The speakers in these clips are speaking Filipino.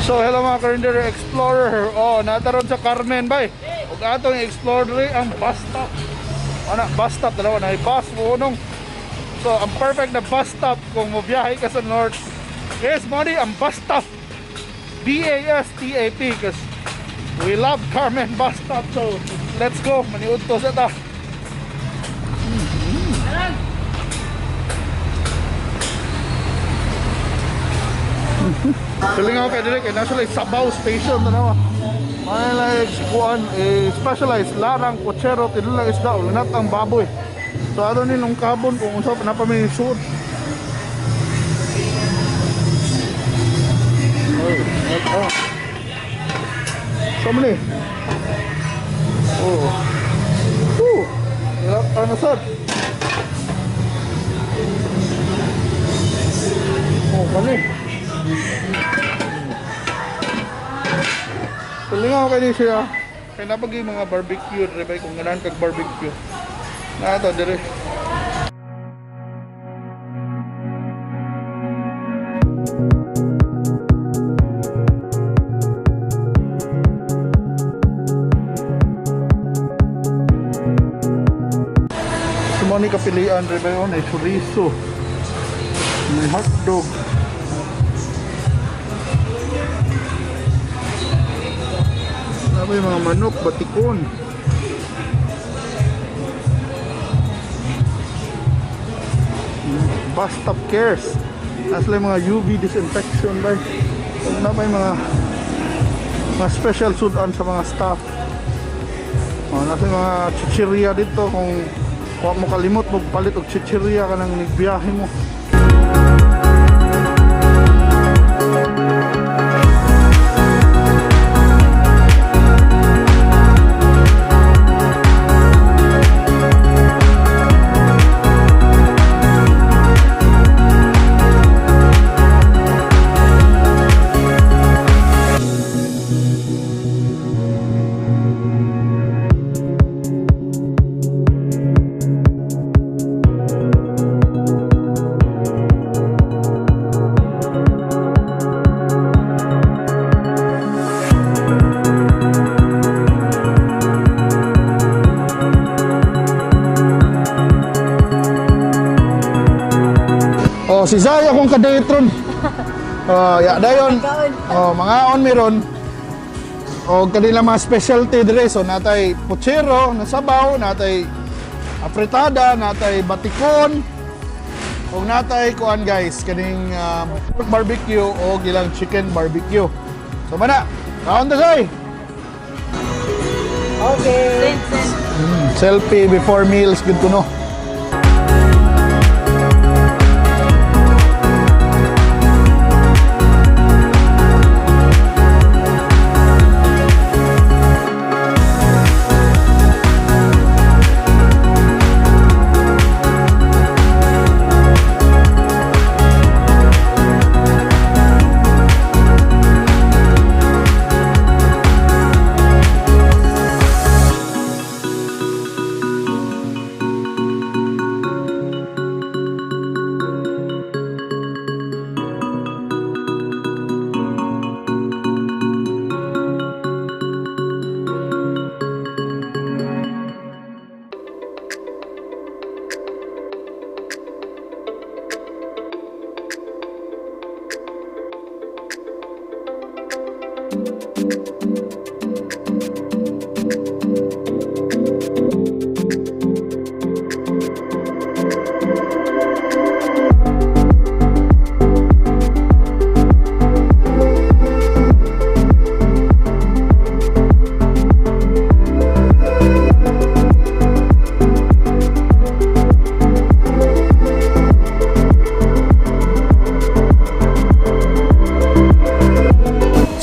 So hello mga Karenderia Explorer. Oh, nataron sa Carmen bay. Ug atong explore diri ang Bastap. Ana, Bastap dalawa na bus unong. So ang perfect na bus stop kung mobiyahe ka sa north. Yes, money ang Bastap. B-A-S-T-A-P because we love Carmen Bastap. So let's go. Maniud to sa ta. Feeling ako kay direct nasa like Sabaw Station na may like kuan specialized larang kutsero tinulang isda ulanat ang baboy. So ano nilong kabon kung unsa pa napamay suod. Oh. So many. Oh. Ilap ano sad. Oh, kani. Tulingan ako kayo siya. Kaya napag yung mga barbecue, diba? Kung ganahan kag barbecue. Na ito, dire. Sumani kapilian, diba yun? May chorizo. May hotdog. May mga manok, batikon. Bastap cares. Nasa mga UV disinfection ba? Huwag na may mga special sudan sa mga staff. Nasa mga chichirya dito. Kung huwag mo kalimot, magpalit og chichirya ka nang nagbiyahe mo. Si Zaya kung kadetron. Ya dayon. Mga on meron. O kanila mga specialty dire so natay puchero na sabaw, natay afritada, natay batikon. Ug natay kuan guys, kaning pork barbecue o gilang chicken barbecue. So mana, kaon ta say. Okay. Selfie before meals good to know.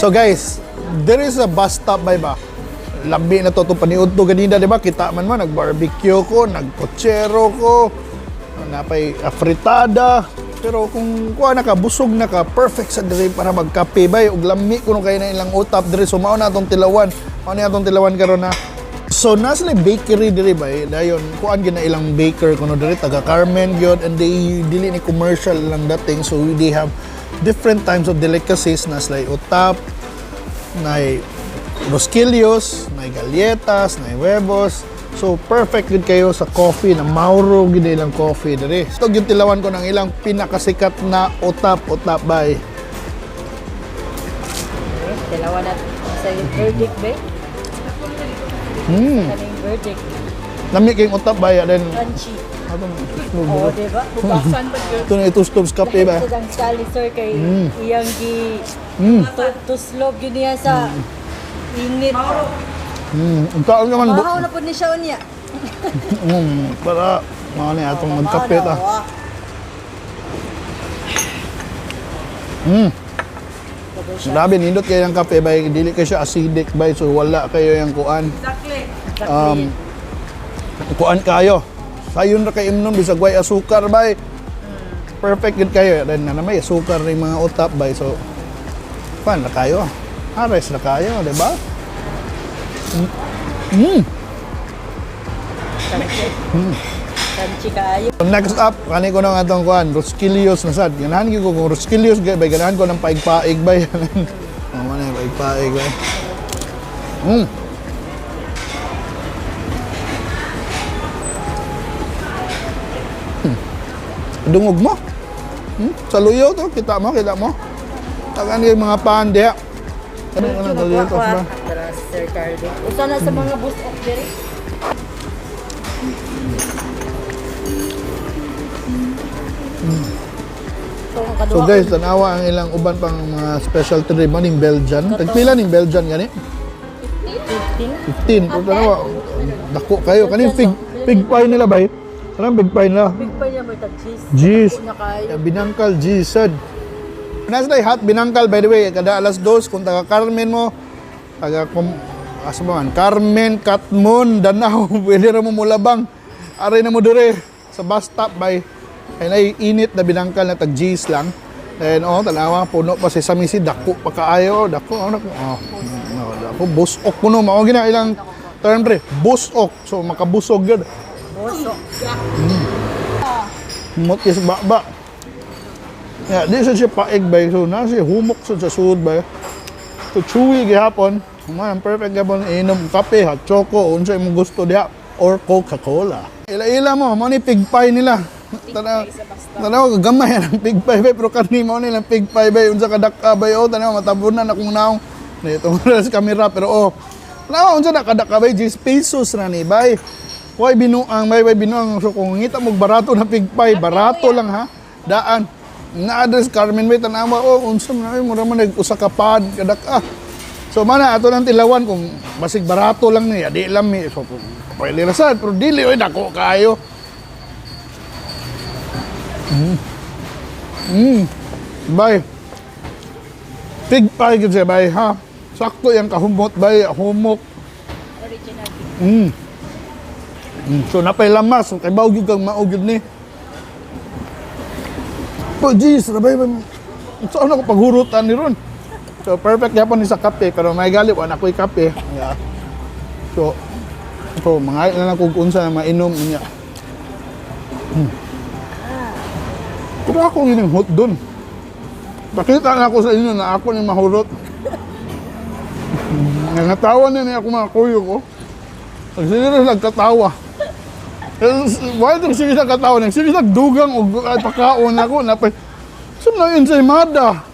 So guys, there is a bus stop by ba? Lambi na to paniud to ganina, di ba? Kita man nag-barbecue ko, nag-pochero ko, napay afritada. Pero kung kuha na ka, busog na ka, perfect sa dire para magkape ba? Ug lami kuno kay na ilang utap dire, so mao na atong tilawan. Mao na atong tilawan karon na. So nasa na bakery dire ba? Dayon, kuan gina ilang baker kuno dire taga Carmen gyud, and they dili ni commercial lang dating, so they have different types of delicacies na like otap, na rosquillos, na galletas, na huevos. So perfect good kayo sa coffee na Mauro gid ilang coffee diri. Ito gyud tilawan ko ng ilang pinakasikat na otap bay. Tilawan at sa verdict ba? Kaning verdict. Lami kayong otap bay then Crunchy. atong Oo, diba? Bukaksan pa yun. ito na itustos kape ba. Ito ang sali sir kay iyang gi tuslob yun niya sa init. Ang taon naman Mahaw na po ni siya niya. para mga na atong magkape ta. Grabe nindot kayo yung kape bay, dili kayo siya acidic bay, so wala kayo yung kuan. Exactly. Kuan kayo. Sayon ra kay imnon bisag way asukar bay. Perfect gid kayo. Then na may asukar ring mga utap bay, so kuan na kayo. Ares na kayo, di ba? Crunchy kayo. Next up, kani ko nang atong kuan, rosquillos na sad. Ganahan ko kung rosquillos bay, ganahan ko ng paig-paig bay. Oh, man paig-paig bay. Dungog mo. Sa luyo to, kita mo. Tagan yung mga pan diha. Ano na luyo to ba? Sir Cardi. Usa na sa mga bus of diri. So guys, tanawa ang ilang uban pang mga specialty rin man ning Belgian. Tagpila ning Belgian gani? 15. Pero tanawa, dako kayo. Kaning pig pie nila bay? Sarang pig pie nila. Big pa niya may cheese. Cheese. Na kayo. Binangkal, cheese. Nasa tayo hot Binangkal, by the way. Kada alas 2, kung taga Carmen mo, taga Carmen, Katmon, Danao, pwede na mo mulabang. Aray na mo dire sa Bastap bay. Ay naiinit na Binangkal na tag cheese lang. Then tanawa puno pa si Samisi, dako pa kaayo, dako dako busok puno mao gina ilang term pre, busok. So makabusog gud. Busok. Mutis ba. Yeah, di siya paig bay, so na siya humok sa sud bay. So chewy gihapon. Man perfect gapon inom kape, hot choco, unsa imong gusto diha or Coca-Cola. Ila-ila mo ni pig pie nila. Tanaw gamay ang pig pie bay, pero kani mo nilang pig pie bay unsa kadaka bay tanaw matabunan akong naong nito sa camera pero tanaw unsa kadaka bay 10 pesos ra ni bay. Why binuang bay binuang, so kung ngita mo barato na pig pie, barato lang ha. Daan na address Carmen bay tanawa unsa man mo ra man nag-usa ka pad kadaka. So mana ato nang tilawan kung basig barato lang niya, di lang mi so pwede rasad pero dili oy dako kayo. Bay. Pig pie gid siya bay ha. Sakto yang kahumot bay, humok. Original. So napay lamas, so kay bawg gyud kang maog gyud ni. Po jeez, rabay ba. So ano ko paghurutan ni ron. So perfect gyapon ni sa kape pero may gali wa na ko'y kape. Yeah. So mga na lang kung unsa na mainom niya. Pero ako yung hot doon. Pakita na ako sa inyo na ako yung mahurot. Nangatawa na niya ako mga kuyo ko. Sige nagkatawa. Why itong sige nagkatawa? Sige nagdugang o pakaon ako. Saan na Ensaymada?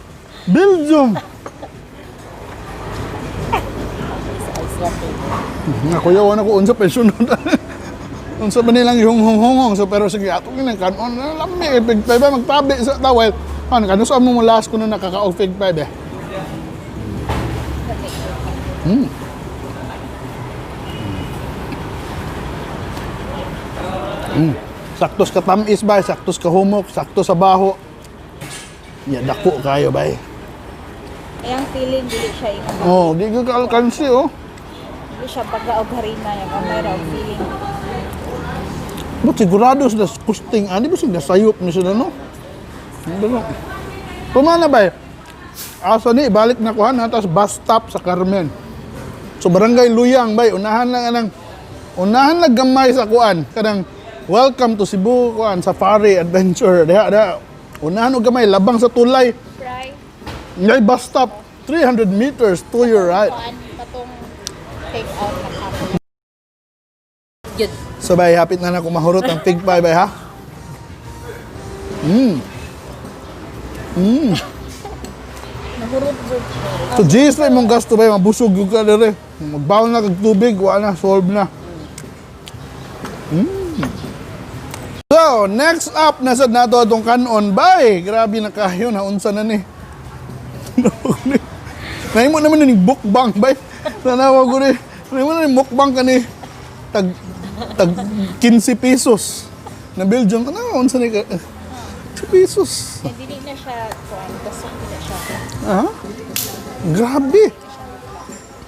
Belgium. Nakuyawan ako unsa pensyonod. Unsa ba nilang yung hongong so pero sige ato ginang kanon lami pig pie ba magtabi sa tawel kanu sa mo last kuno nakaka-og pig pie be. Saktos ka tamis ba, saktos ka humok, sakto sa baho. Ya dako kayo bay. Ayang feeling dili siya imo. Di ka alkansi Dili siya pagkaog harina yung kamay raw feeling. But sigurado sa kusting ani ba sila sayop ni sila no? Ano? Pumana ba? Asa ni balik na kuhan hatas Bastap sa Carmen. So barangay Luyang bay unahan lang gamay sa kuan kanang welcome to Cebu kuan safari adventure. Diha unahan og gamay labang sa tulay. Ngay bus stop, 300 meters to your right. Katong take out na kape. Good. So bay, hapit na ako mahurot ang pig pie bay ha. Nahurot po. So G's na imong gasto bay, mabusog yung ka dere. Magbaon na kag tubig, wala na, solve na. So, next up, nasad na ito itong kanon. Bay, grabe na kayo, naunsa na ni. Nahimo naman na ni mukbang, bay. Nanawa ko ni, nahimo na ni mukbang ka ni tag 15 pesos. Na Belgium, tanawa, unsa ni ka. 2 pesos. Hindi na siya kuan, basok na siya. Ah? Grabe.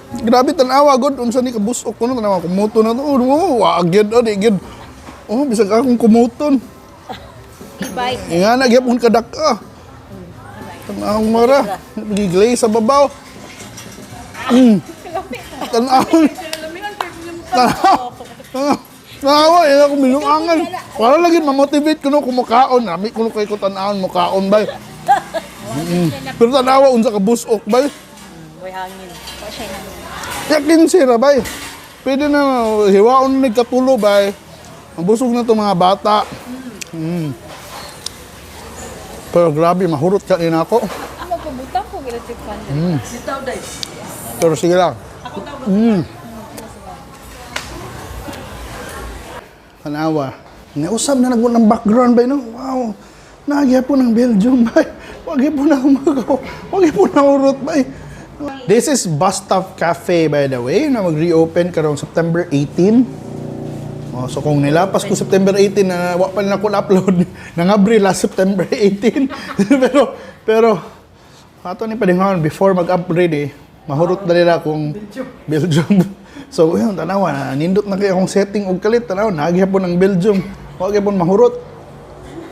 Grabe tanawa god unsa ni kabusok ko no tanawa kumuton na to. Oh, agid gid. Oh, bisag akong kumuton. Ibay. Nga na gyapon kadaka. Tanaw mara, giglay sa babaw. Tanaw. Nawa, ina ko minungangan. Para lagi ma-motivate ko no kumakaon. Nami ko kay ko tanawon mo kaon bay. Pero tanawa unsa ka busok bay. May hangin. Pa siya na. Yakin sira bay. Pwede na hiwaon na nagkatulo bay. Ang busog na itong mga bata. Pero grabe, mahurot ka din ako. Ano po butang ko electric fan. Sitaw day. Pero sige lang. Tanawa. Nausap na nagmula ng background bay no. Wow. Nagya po ng Belgium bay. Wag po na humagaw. Wag po na urot bay. This is Bastap Cafe by the way, na mag-reopen karong September 18. Oh, so kung nilapas ko September 18 na wa pa na ako na-upload ng Abril last September 18. pero ato ni padingon before mag-upgrade mahurot na nila kung Belgium. So yun, tanawa na nindot na kay akong setting og kalit tanawa naghihapon ng Belgium. Wa gyapon mahurot.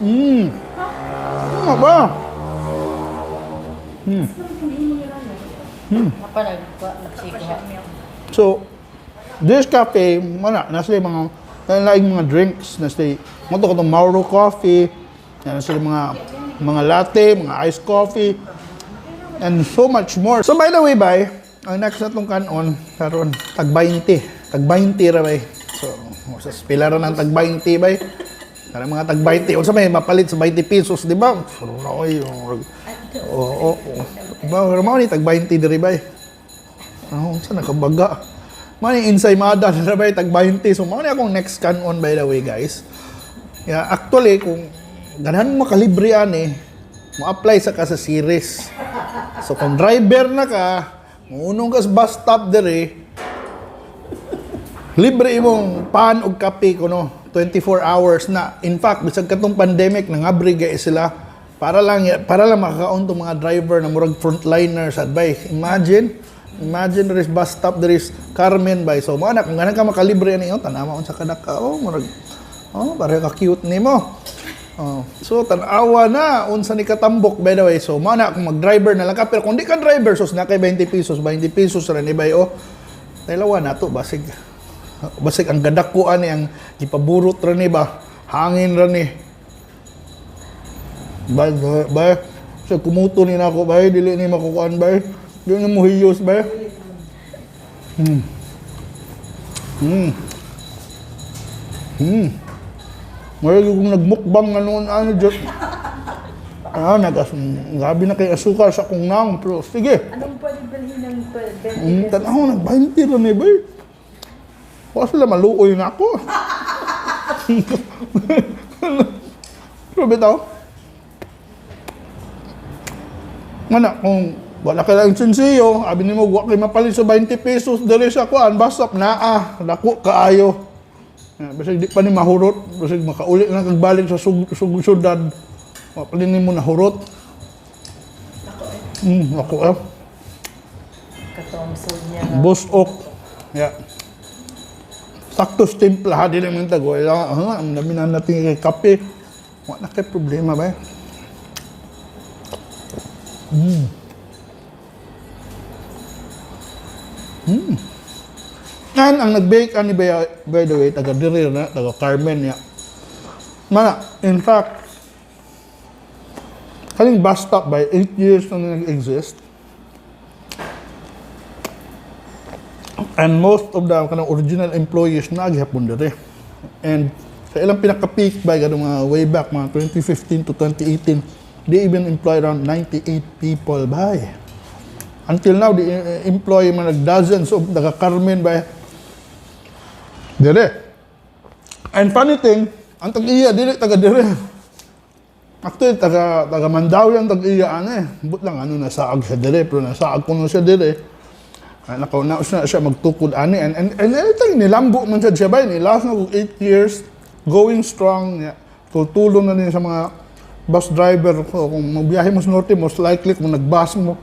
Ano ba? Apa nagsigawa. So, this cafe, nasa yung mga drinks, nasa mo to katong Mauro coffee, nasa mga latte, mga iced coffee, and so much more. So by the way, bay, ang next na itong kanon, karon tag 20. Tag 20 ra, bay. So, sa pilaran ng tag 20, bay. Karang mga tag 20, o sa may mapalit sa 20 pesos, di ba? Oo. Pero mga ni tag 20 diri, bay. Saan nakabaga? Mga Ensaymada na ba tag 20. So mga akong next canon by the way guys. Yeah, actually kung ganahan mo kalibre mo apply sa ka sa series. So kung driver na ka, unong ka sa bus stop dere, libre imong pan og kape kuno 24 hours na. In fact, bisag katong pandemic nangabre gay sila para lang makakaon tong mga driver na murag frontliners advice. Imagine there is bus stop, there is Carmen bay. So, mga kung ganun ka makalibre niyo, tanawa sa kadaka. Parang ka-cute ni mo. So, tanawa na. Unsa ni katambok, by the way. So, mga kung mag-driver na lang ka. Pero kung di ka driver, so, na kay 20 pesos rin ibay. Dalawa na to, basig ang gadakuan ang ipaburot rin ba. Hangin rin Bay. So, kumuto ni na ako, bay. Dili ni makukuan, bay. Doon na mo hiyos ba? Mayroon kong nagmukbang na noon, Diyos. Gabi na kay asukar sa kong naong, pero sige. Anong pwede dalhin ng 20? Tanaw, nag-20 rin ba? Baka sila maluoy na ako. Pero bitaw? Kung wala ka lang sensiyo, abi nimo wa kay mapalit sa 20 pesos dali sa kuan basap naa dako kaayo. Basig di pa ni mahurot, basig makauli na kag balik sa syudad. Wa pa nimo nahurot. Ako Katomsod niya. Busok. Yeah. Sakto timpla di lang tago. Ang dami na natin kay kape. Wa na kay problema ba? Ang nag-bake by the way, taga diri na, taga Carmen ya. In fact, Kaling Bastap by 8 years na nag-exist. And most of the kanang original employees na aghapon dere. And sa ilang pinaka-peak by kanang mga way back mga 2015 to 2018, they even employ around 98 people by. Until now, they employ mga dozens of taga Carmen by dere. And funny thing, ang tag-iya dili taga dere. Actually, taga Mandaw yung tag-iya But lang nasaag siya dere, pero nasaag ko na siya dere. Nakaunaos na siya magtukod ani and anything nilambo man siya bay ni last na 8 years going strong tulong na din sa mga bus driver kung magbiyahe mo sa norte most likely kung nagbus mo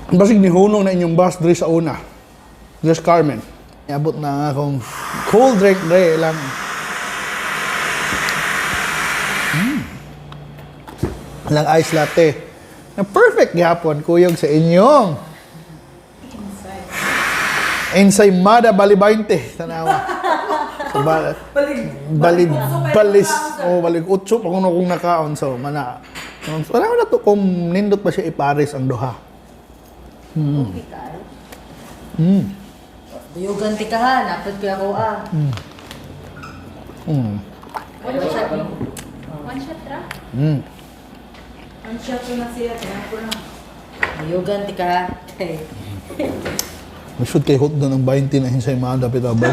basig ni hunong na inyong bus diri sa una Bastap Carmen abot na akong cold drink dre lang lang ice latte na perfect gihapon kuyog sa inyong Ensaymada bali 20 tanawa. So, balis balik utso pa kung nakaon so mana. So, wala na to kung nindot pa siya ipares ang duha. Duyugan ti ka ha, napad ka ako One shot ra? Ang shot ko na siya, kaya ko na. Duyugan ti ka ha. Masud kay hot doon ang 20 na Ensaymada pitabay.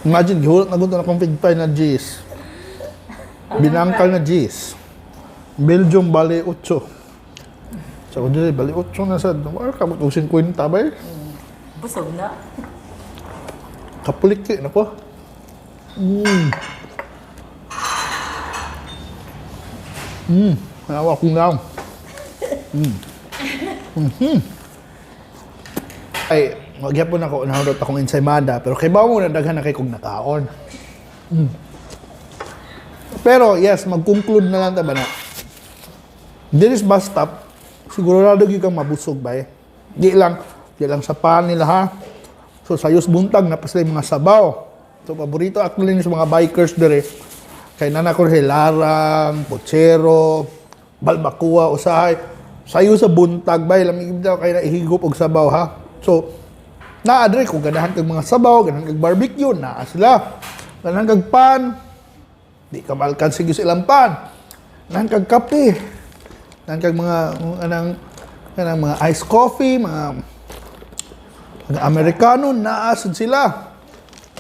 Imagine, gihulot na gano'n akong pigpay na G's. Binangkal na G's. Belgium, bali 8. So, dili, bali 8 na sad. Wala ka mo 50 bay. Busog na. Kapuliki na po. Nawa kong lang. Ay, magyapon ako, nahulot akong Ensaymada, pero kay bawo mo na daghan na kay kong nakaon. Pero yes, mag-conclude na lang ba na. This is Bastap, sigurado gyud kang mabusog ba eh. Di lang sa pan nila ha. So sayos buntag na pasay mga sabaw. So paborito actually sa mga bikers dire. Kay nana ko larang, pochero, balbakua usahay. Sayo sa buntag bay lamig daw kay naihigop og sabaw ha. So naadre kung ganahan kag mga sabaw, ganahan kag barbecue na sila. Ganahan kag pan. Di ka malkan sige sa ilang pan. Ganahan kag kape. Ganahan kag mga kanang mga iced coffee, mga Amerikano naasad sila.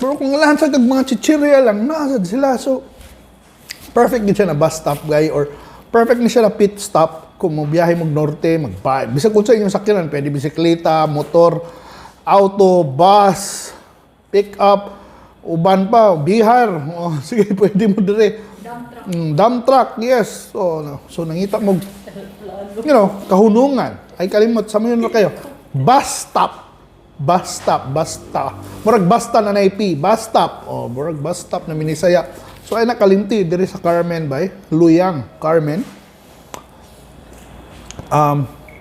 Pero kung lahat sa kag mga chichirya lang naasad sila. So perfect din siya na bus stop guy or perfect din siya na pit stop. Kung magbiyahe mag norte, magbayad. Bisag kung sa inyong sakyanan, pwede bisikleta, motor, auto, bus, pick up, uban pa, bihar. Oh, sige, pwede mo dire. Dump truck, yes. So nangita mo, kahunungan. Ay kalimot, sa mga kayo. Bus stop. Murag basta na naip. Bus stop. Oh, murag bus stop na minisaya. So ay nakalinti, dire sa Carmen ba Luyang, Carmen.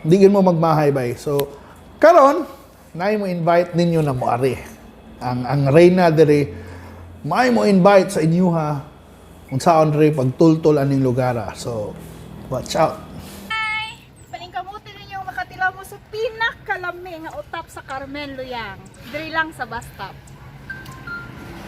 Digin mo magmahay bay. So, karon nay mo invite ninyo na moari. Ang reyna diri may mo invite sa inyo ha. Unsaon diri pagtultol aning lugara. So, watch out. Hi! Paningkamuti ninyo makatilaw mo sa Kalami nga otap sa Carmen, Luyang. Diri lang sa Bastap.